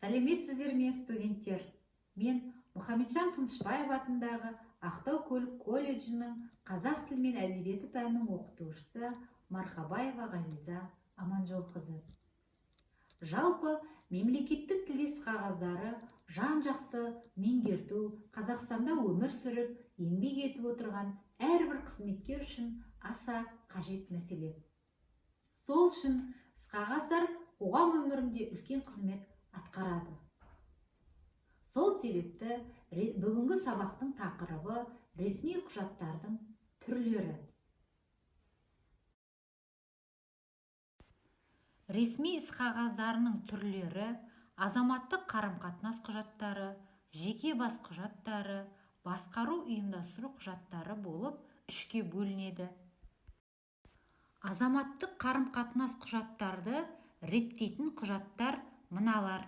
Сәлеметсіздер ме, студенттер? Мен Мұхамеджан Тынышбаев атындағы Ақтау көлік колледжінің қазақ тілі мен әдебиеті пәнінің оқытушысы Мархабаева Ғазиза Аманжолқызы. Жалпы мемлекеттік тілдес қағаздары жан-жақты меңгерту Қазақстанда өмір сүріп, еңбек етіп отырған әрбір қызметкер үшін аса қажет мәселе. Сол үшін қағаздар қоғам өмірінде үлкен қызмет атқарады. Сол себепті бүгінгі сабақтың тақырыбы ресми құжаттардың түрлері. Ресми іс қағаздарының түрлері азаматтық қарым-қатынас құжаттары, жеке бас құжаттары, басқару ұйымдастыру құжаттары болып үшке бөлінеді. Азаматтық қарым-қатынас құжаттарды реттейтін құжаттар мыналар: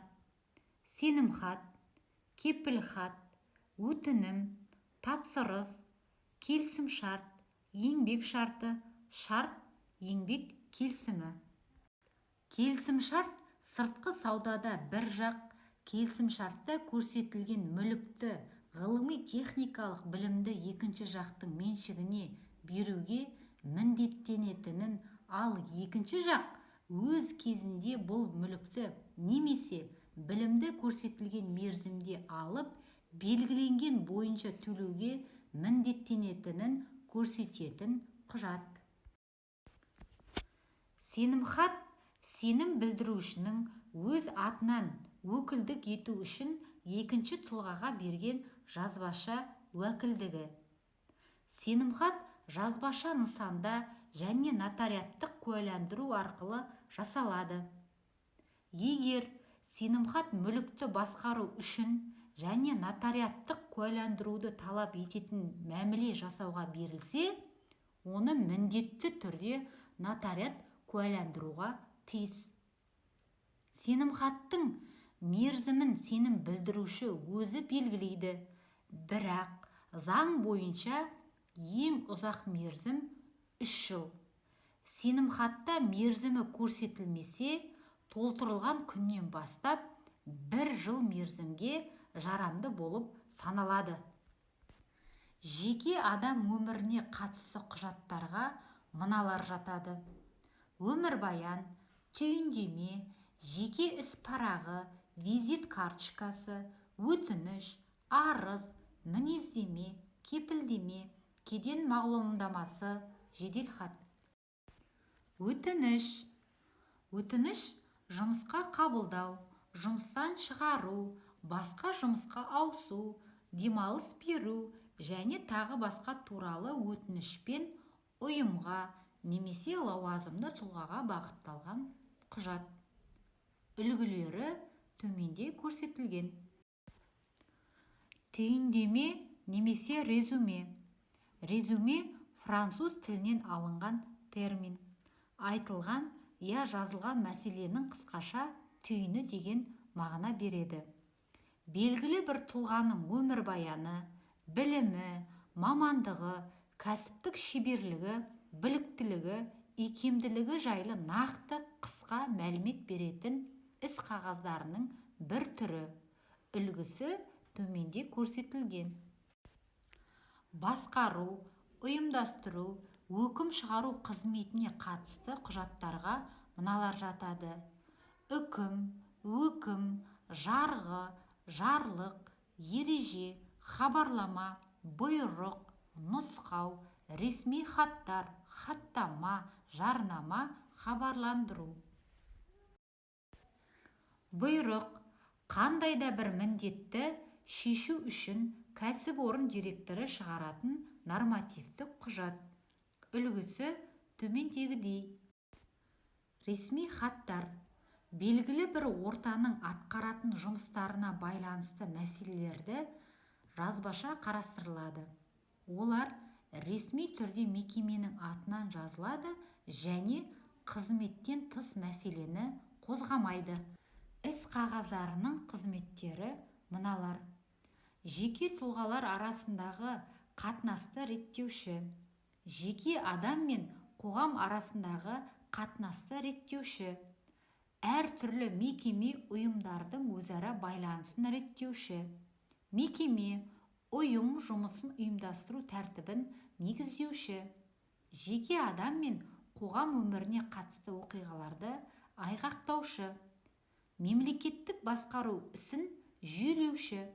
сенімхат, кепілхат, өтінім, тапсырыс, келісімшарт, еңбек шарты, шарт, еңбек келісімі. Келісімшарт сыртқы саудада бір жақ, келісімшартта көрсетілген мүлікті, ғылыми-техникалық білімді екінші жақтың меншігіне беруге міндеттенетінін, ал екінші жақ өз кезінде бұл мүлікті немесе білімді көрсетілген мерзімде алып, белгіленген бойынша төлеуге міндеттенетінін көрсететін құжат. Сенімхат сенім білдірушінің өз атынан өкілдік ету үшін екінші тұлғаға берген жазбаша уәкілдігі. Сенімхат жазбаша нысанда және нотариаттық куәландыру арқылы жасалады. Егер сенімхат мүлікті басқару үшін және нотариаттық куәландыруды талап ететін мәміле жасауға берілсе, оны міндетті түрде нотариат куәландыруға тиіс. Сенімхаттың мерзімін сенім білдіруші өзі белгілейді, бірақ заң бойынша ең ұзақ мерзім 3 жыл. Сенімхатта мерзімі көрсетілмесе, толтырылған күннен бастап 1 жыл мерзімге жарамды болып саналады. Жеке адам өміріне қатысты құжаттарға мыналар жатады: өмірбаян, түйіндеме, жеке іс парағы, визит карточкасы, өтініш, арыз, мінездеме, кепілдеме, кеден мағлұмдамасы, жеделхат. Өтініш. Өтініш жұмысқа қабылдау, жұмыстан шығару, басқа жұмысқа ауысу, демалыс беру және тағы басқа туралы өтінішпен ұйымға немесе лауазымды тұлғаға бағытталған құжат. Үлгілері төменде көрсетілген. Түйіндеме немесе резюме. Резюме француз тілінен алынған термин. Айтылған я жазылған мәселенің қысқаша түйіні деген мағына береді. Белгілі бір тұлғаның өмірбаяны, білімі, мамандығы, кәсіптік шеберлігі, біліктілігі, икемділігі жайлы нақты қысқа мәлімет беретін іс қағаздарының бір түрі. Үлгісі төменде көрсетілген. Басқару, ұйымдастыру, өкім шығару қызметіне қатысты құжаттарға мыналар жатады: үкім, өкім, жарғы, жарлық, ереже, хабарлама, бұйрық, нұсқау, ресми хаттар, хаттама, жарнама, хабарландыру. Бұйрық қандай да бір міндетті шешу үшін кәсіпорын директоры шығаратын нормативтік құжат. Үлгісі төмендегідей. Ресми хаттар белгілі бір ортаның атқаратын жұмыстарына байланысты мәселелерді жазбаша қарастырылады. Олар ресми түрде мекеменің атынан жазылады және қызметтен тыс мәселені қозғамайды. Іс қағаздарының қызметтері мыналар: жеке тұлғалар арасындағы қатынасты реттеуші, жеке адам мен қоғам арасындағы қатынасты реттеуші, әртүрлі мекеме ұйымдардың өзара байланысын реттеуші. Мекеме ұйым жұмысын ұйымдастыру тәртібін негіздеуші. Жеке адам мен қоғам өміріне қатысты оқиғаларды айғақтаушы. Мемлекеттік басқару ісін жүйелеуші.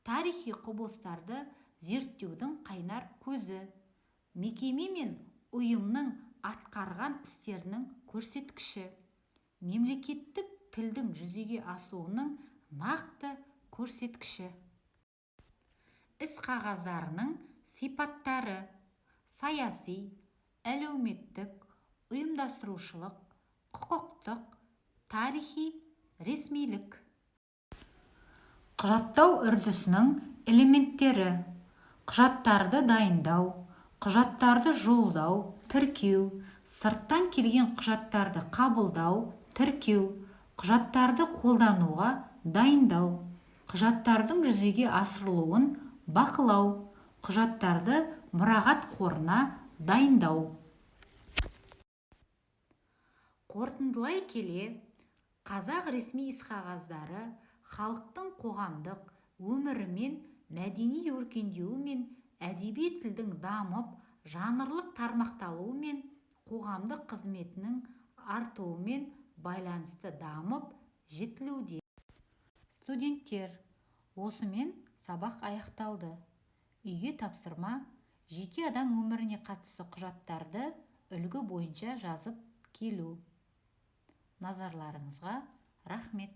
Тарихи құбылыстарды зерттеудің қайнар көзі. Мекеме мен ұйымның атқарған істерінің көрсеткіші. Мемлекеттік тілдің жүзеге асуының нақты көрсеткіші. Іс қағаздарының сипаттары: саяси, әлеуметтік, ұйымдастырушылық, құқықтық, тарихи, ресмилік. Құжаттау үрдісінің элементтері: құжаттарды дайындау, құжаттарды жолдау, тіркеу, сырттан келген құжаттарды қабылдау, тіркеу, құжаттарды қолдануға дайындау, құжаттардың жүзеге асырылуын бақылау, құжаттарды мұрағат қорына дайындау. Қорытындылай келе, қазақ ресми іс-қағаздары халықтың қоғамдық өмірі мен мәдени өркендеуі мен әдеби тілдің дамып, жанрлық тармақталуы мен қоғамдық қызметінің артуымен байланысты дамып жетілуде. Студенттер, осымен сабақ аяқталды. Үйге тапсырма: жеке адам өміріне қатысты құжаттарды үлгі бойынша жазып келу. Назарларыңызға рахмет.